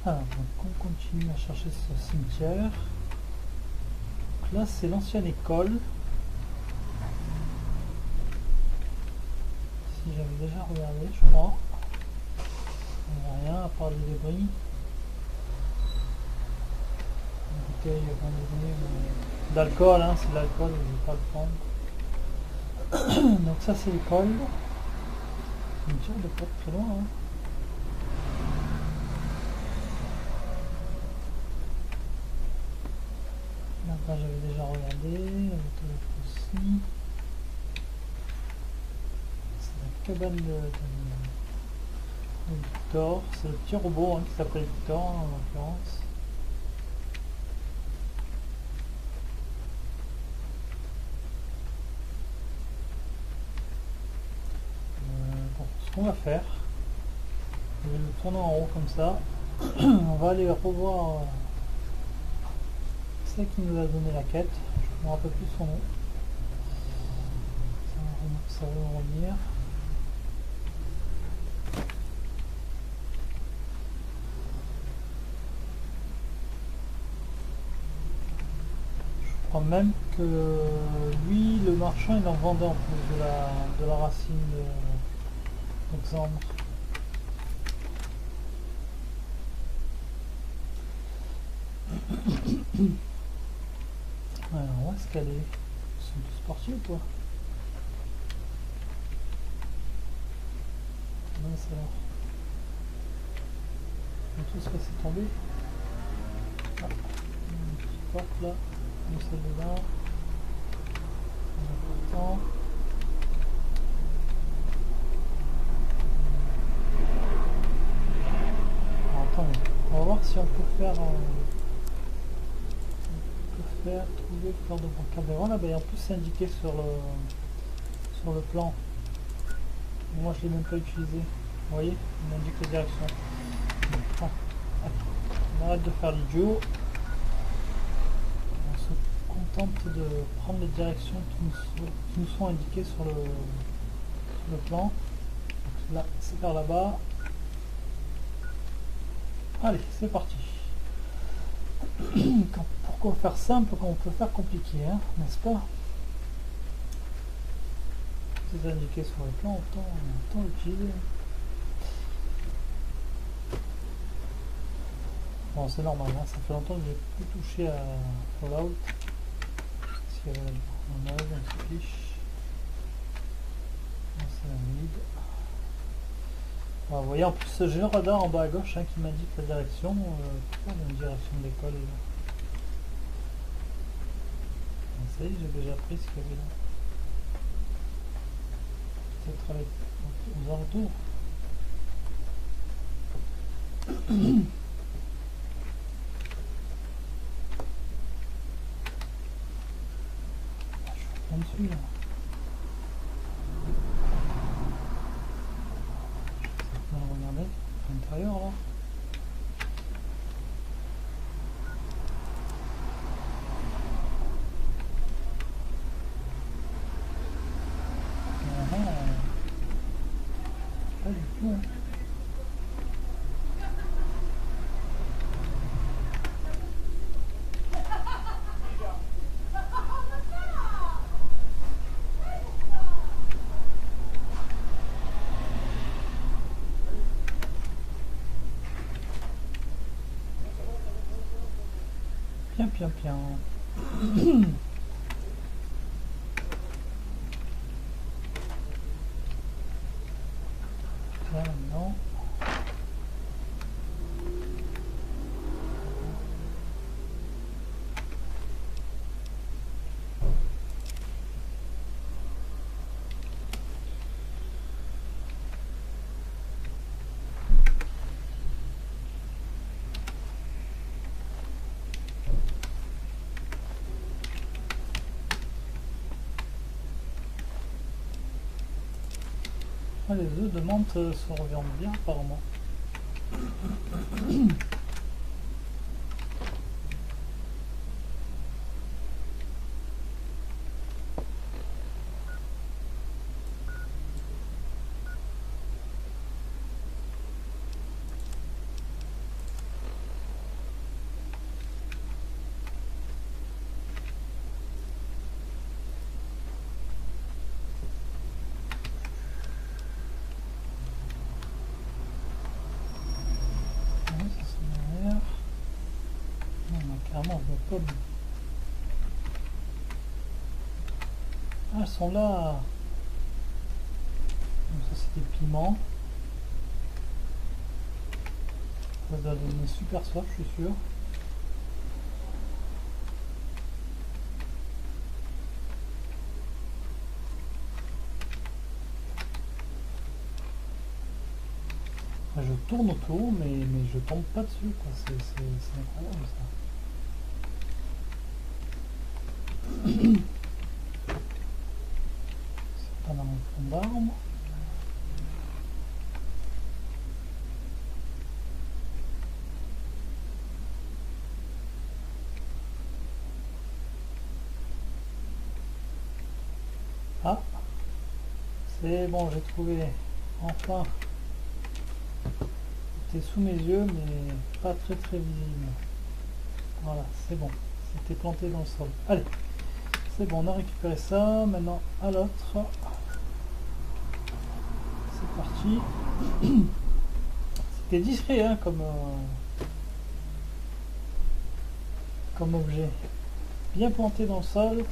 Alors, donc on continue à chercher ce cimetière. Donc là, c'est l'ancienne école. Si j'avais déjà regardé, je crois. Il n'y a rien à part des débris. Une bouteille d'alcool, hein, c'est de l'alcool, je ne vais pas le prendre. Donc ça, c'est l'école. Cimetière de pas très loin. Hein. Là j'avais déjà regardé, aussi. C'est la cabane de Victor, c'est le petit robot hein, qui s'appelle Victor en l'occurrence. Bon, ce qu'on va faire, je vais le tourner en haut comme ça, on va aller revoir qui nous a donné la quête, je ne me rappelle plus son nom, ça va revenir. Je crois même que lui, le marchand, il en vendait en plus de la racine de Xandre. Alors, où est-ce qu'elle est? Ils sont tous partis ou quoi? Non, c'est là. Ils ont tous laissé tomber. Ah, une petite porte là, comme celle-là. Important. Alors, attendez, on va voir si on peut faire. Trouver fleur de bancable. Voilà, ben en plus c'est indiqué sur le plan. Moi je l'ai même pas utilisé. Vous voyez, il m'indique la direction. Bon, on arrête de faire l'idiot. On se contente de prendre les directions qui nous sont indiquées sur le plan. Donc là, c'est par là-bas. Allez, c'est parti. Pourquoi faire simple quand on peut faire compliqué, hein, n'est-ce pas? C'est indiqué sur le plan, autant l'utiliser. Bon, c'est normal, hein, ça fait longtemps que j'ai plus touché à Fallout. S'il y avait un œil, on se fiche. C'est la mid. Bon, vous voyez, en plus, j'ai le radar en bas à gauche hein, qui m'indique la direction. Pourquoi la direction de l'école est là? Ça y est, j'ai déjà pris ce qu'il y avait là. Peut-être aux alentours. Je suis en dessus là. Je vais regarder à l'intérieur là. Pas du tout. Hein. Bien. Là maintenant. Ah, les œufs de menthe se revendent bien apparemment. Pommes. Ah, elles sont là. Donc ça c'est des piments. Ça doit donner super soif, je suis sûr. Je tourne autour, mais je tombe pas dessus. C'est incroyable ça. C'est pas dans mon fond d'arbre. Ah, c'est bon, j'ai trouvé. Enfin, c'était sous mes yeux, mais pas très visible. Voilà, c'est bon. C'était planté dans le sol. Allez, c'est bon, on a récupéré ça. Maintenant, à l'autre. C'est parti. C'était discret hein, comme objet. Bien planté dans le sol.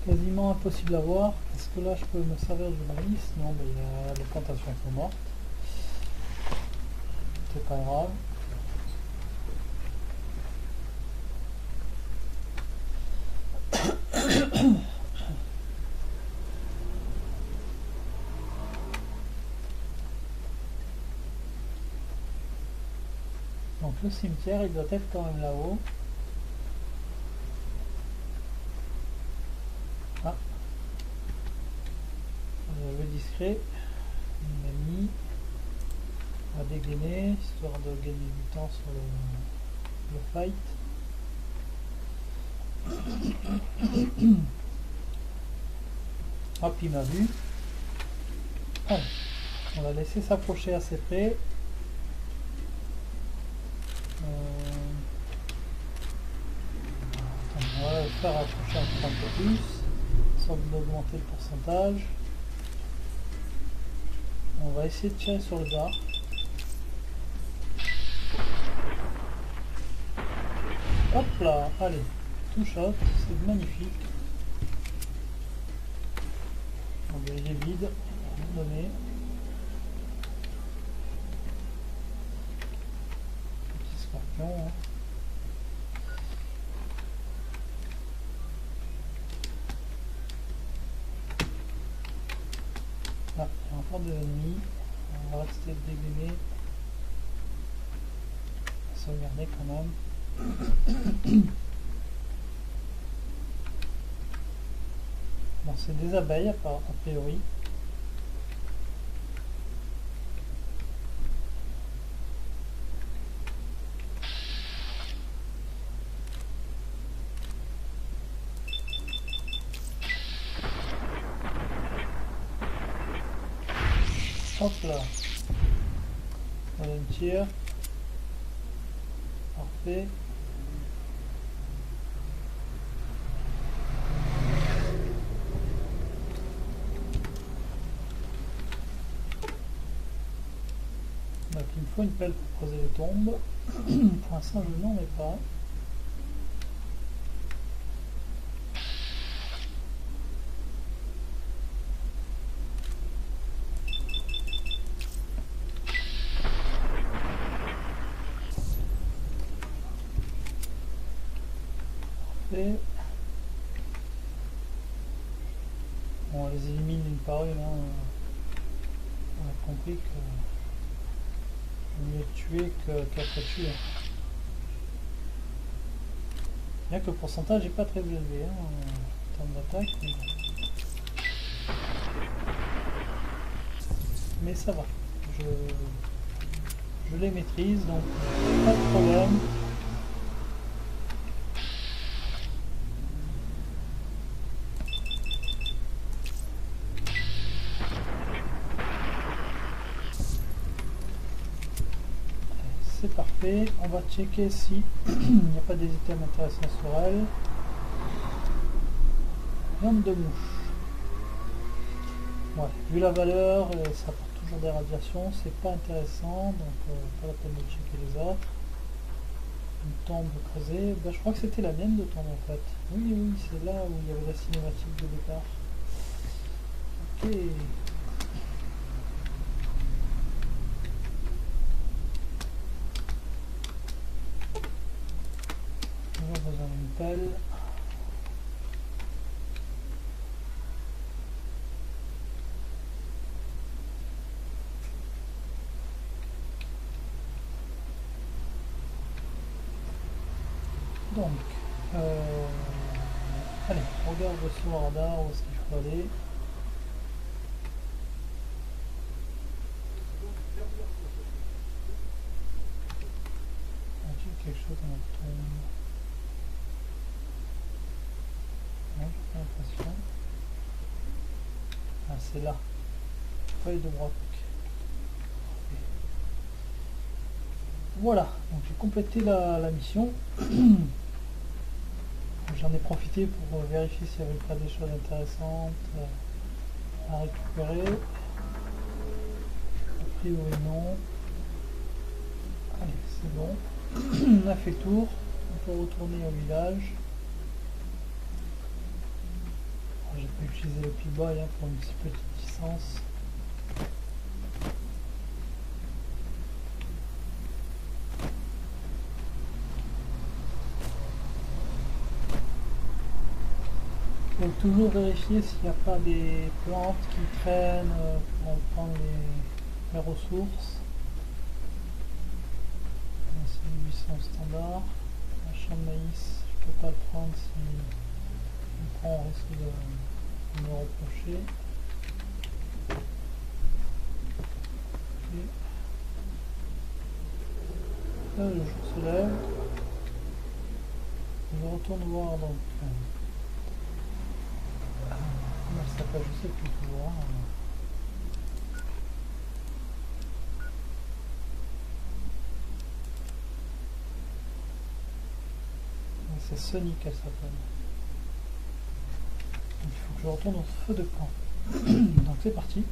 Quasiment impossible à voir. Est-ce que là je peux me servir du maïs? Non, mais les plantations sont mortes. C'est pas grave. Donc le cimetière il doit être quand même là-haut. Ah, le discret, on a mis, on va dégainer histoire de gagner du temps sur le fight. Hop, il m'a vu. Allez, on va laisser s'approcher assez près. On va le faire approcher un peu plus, sans d'augmenter le pourcentage. On va essayer de tirer sur le dard. Hop là, allez, tout shot, c'est magnifique. Donc il est vide, donné. Petit scorpion. Hein. Ah, il y a encore des ennemis. On va rester dégainé. Sauvegarder quand même. Bon, c'est des abeilles a priori. Hop là. On a une tire. Parfait. Donc il me faut une pelle pour creuser les tombes. Pour l'instant je n'en ai pas. Bon, on les élimine une par une. Hein. On a compris que mieux tuer qu'être tué. Bien que le pourcentage n'est pas très élevé hein, en termes d'attaque. Mais... mais ça va. Je les maîtrise, donc pas de problème. C'est parfait. On va checker si il n'y a pas des items intéressants sur elle. Viande de mouche. Ouais, vu la valeur, ça apporte toujours des radiations, c'est pas intéressant, donc pas la peine de checker les autres. Une tombe creusée, ben, je crois que c'était la mienne de tombe en fait. Oui, oui, c'est là où il y avait la cinématique de départ. Ok. Toujours besoin d'une pelle. Donc, allez, on regarde sur le radar où est-ce qu'il faut aller. A-t-il quelque chose dans la tombe? Non, j'ai pas l'impression. Ah, c'est là. Feuille de broc. Voilà, donc j'ai complété la mission. J'en ai profité pour vérifier s'il n'y avait pas des choses intéressantes à récupérer. A priori non. Allez, c'est bon. On a fait le tour. On peut retourner au village. J'ai pu utiliser le P-Boy pour une petite distance. Il faut toujours vérifier s'il n'y a pas des plantes qui traînent pour prendre les ressources. C'est 800 standard. Un champ de maïs, je ne peux pas le prendre si on prend, on risque de me reprocher. Okay. Là, le jour se lève. Je retourne voir donc. Comment ça s'appelle, je sais plus toujours. C'est Sonic qu'elle s'appelle. Il faut que je retourne au feu de camp. Donc c'est parti.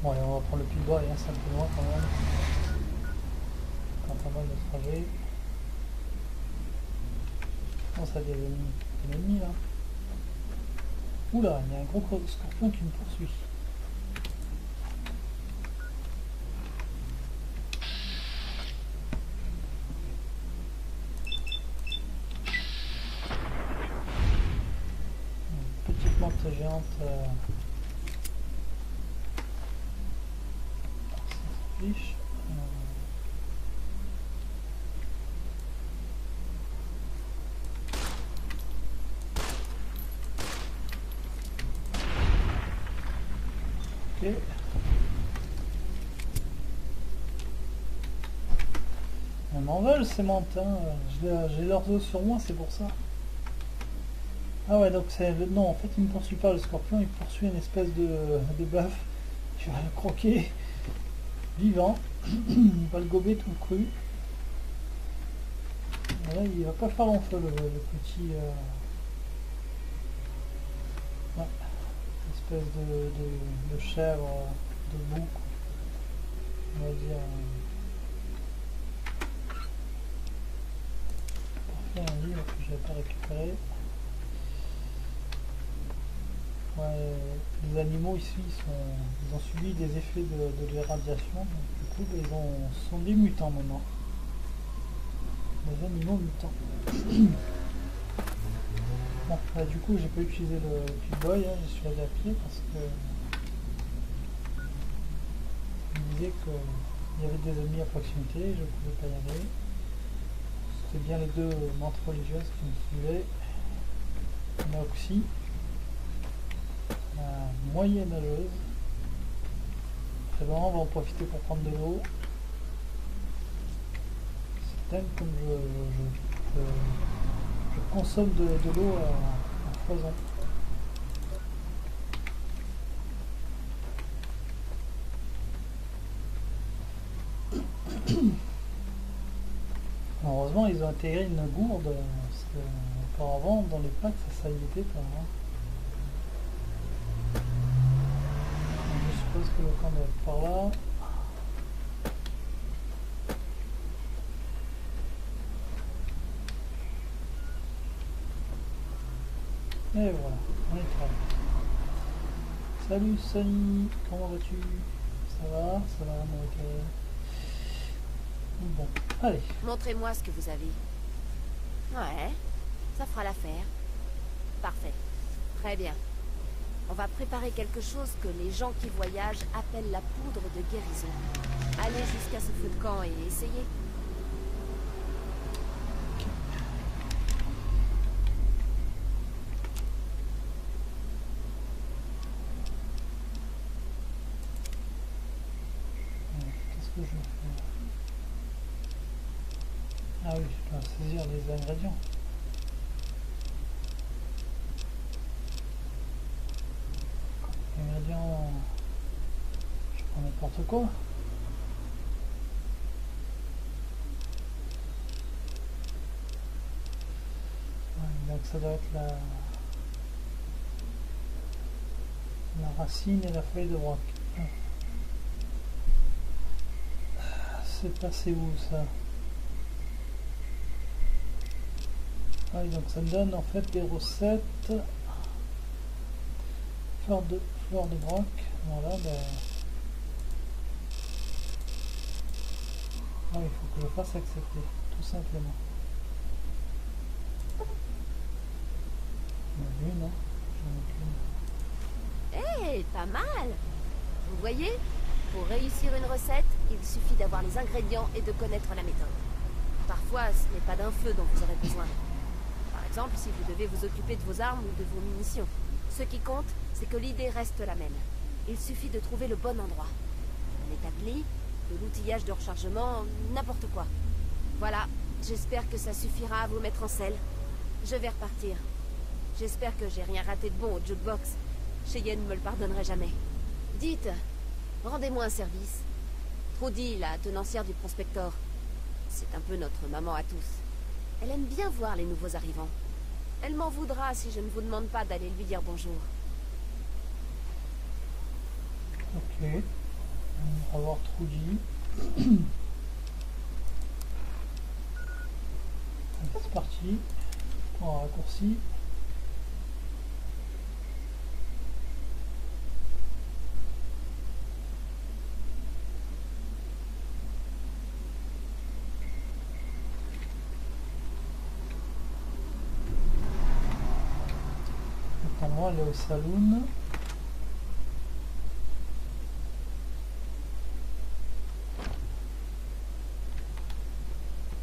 Bon allez, on va prendre le pied de bois, c'est un peu loin quand même. Quand pas mal de trajet. Comment ça devient un ennemi là? Oula, il y a un gros scorpion qui me poursuit. Une petite menthe géante. Ça s'affiche. Ok. Elles m'en veulent ces menthes, hein. J'ai leurs os sur moi, c'est pour ça. Ah ouais, donc c'est le... Non, en fait il ne me poursuit pas le scorpion, il poursuit une espèce de bœuf. Je vais le croquer vivant. Il va le gober tout cru. Là, il va pas faire long feu le petit... Ouais. Espèce de chèvre de bouc. On va dire... Parfait, un livre que je n'avais pas récupéré. Ouais, les animaux ici ils ont subi des effets de l'irradiation, donc du coup ils sont des mutants maintenant. Des animaux mutants. Bon, bah, du coup j'ai pas utilisé le P-Boy, hein, j'y suis allé à pied parce que il me disait qu'il y avait des ennemis à proximité, je ne pouvais pas y aller. C'était bien les deux menthes religieuses qui me suivaient. Moxie. moyenne nageuse. Très bon, on va en profiter pour prendre de l'eau. C'est dingue comme je consomme de l'eau à foison. Heureusement, ils ont intégré une gourde, parce que auparavant, dans les packs, ça y était pas. Hein. Je suppose que le camp doit être par là. Et voilà, on est prêt. Salut Sonny, comment vas-tu? Ça va, ok. Bon, allez. Montrez-moi ce que vous avez. Ouais, ça fera l'affaire. Parfait. Très bien. On va préparer quelque chose que les gens qui voyagent appellent la poudre de guérison. Allez jusqu'à ce feu de camp et essayez. Qu'est-ce que je vais faire? Ah oui, je dois saisir les ingrédients. Ingrédients... Je prends n'importe quoi. Ouais, donc ça doit être la racine et la feuille de broc. C'est passé où ça? Ah oui, donc ça me donne en fait des recettes. Fleur de broc. Voilà, ben... Ah, il faut que je fasse accepter, tout simplement. J'en ai une, hein. Eh, pas mal! Vous voyez? Pour réussir une recette, il suffit d'avoir les ingrédients et de connaître la méthode. Parfois, ce n'est pas d'un feu dont vous aurez besoin. Par exemple, si vous devez vous occuper de vos armes ou de vos munitions. Ce qui compte, c'est que l'idée reste la même. Il suffit de trouver le bon endroit. Un établi, de l'outillage de rechargement, n'importe quoi. Voilà, j'espère que ça suffira à vous mettre en selle. Je vais repartir. J'espère que j'ai rien raté de bon au jukebox. Cheyenne me le pardonnerait jamais. Dites, rendez-moi un service. Trudy, la tenancière du Prospector. C'est un peu notre maman à tous. Elle aime bien voir les nouveaux arrivants. Elle m'en voudra si je ne vous demande pas d'aller lui dire bonjour. Ok. On va voir Trudy. C'est parti. On prend un raccourci. Attends-moi, aller au saloon.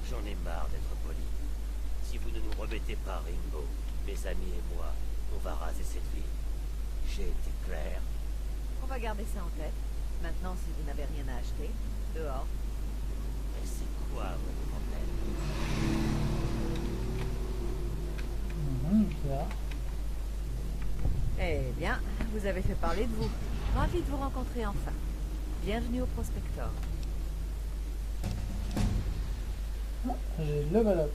J'en ai marre d'être poli. Si vous ne nous remettez pas Ringo, mes amis et moi, on va raser cette ville. J'ai été clair. On va garder ça en tête. Maintenant, si vous n'avez rien à acheter, dehors. Mais c'est quoi votre problème? Là. Eh bien, vous avez fait parler de vous. Ravi de vous rencontrer enfin. Bienvenue au Prospector. J'ai level up.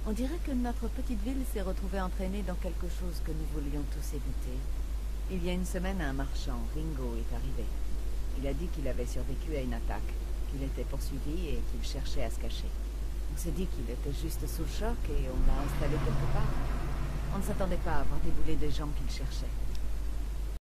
On dirait que notre petite ville s'est retrouvée entraînée dans quelque chose que nous voulions tous éviter. Il y a une semaine, un marchand, Ringo, est arrivé. Il a dit qu'il avait survécu à une attaque, qu'il était poursuivi et qu'il cherchait à se cacher. On s'est dit qu'il était juste sous le choc et on l'a installé quelque part. On ne s'attendait pas à voir débouler des gens qu'il cherchait.